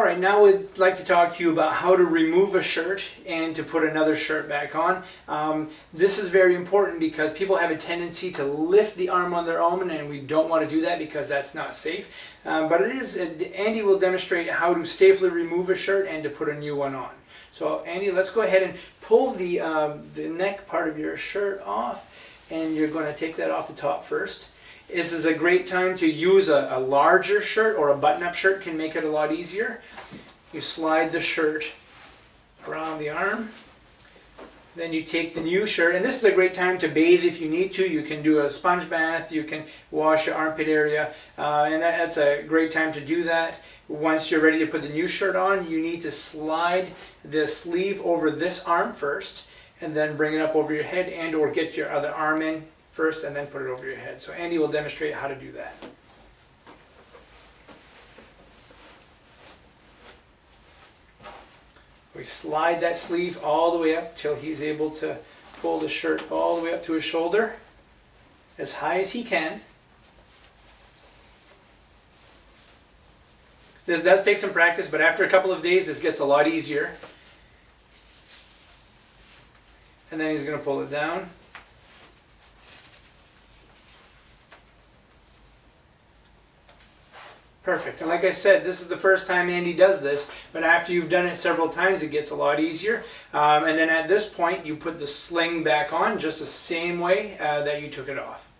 Alright, now we'd like to talk to you about how to remove a shirt and to put another shirt back on. This is very important because people have a tendency to lift the arm on their own, and we don't want to do that because that's not safe. But Andy will demonstrate how to safely remove a shirt and to put a new one on. So Andy, let's go ahead and pull the neck part of your shirt off, and you're going to take that off the top first. This is a great time to use a larger shirt, or a button-up shirt can make it a lot easier. You slide the shirt around the arm. Then you take the new shirt, and this is a great time to bathe if you need to. You can do a sponge bath, you can wash your armpit area, and that's a great time to do that. Once you're ready to put the new shirt on, you need to slide the sleeve over this arm first, and then bring it up over your head, and or get your other arm in first and then put it over your head. So Andy will demonstrate how to do that. We slide that sleeve all the way up till he's able to pull the shirt all the way up to his shoulder, as high as he can. This does take some practice, but after a couple of days this gets a lot easier. And then he's going to pull it down. Perfect. And like I said, this is the first time Andy does this, but after you've done it several times, it gets a lot easier. And then at this point, you put the sling back on just the same way that you took it off.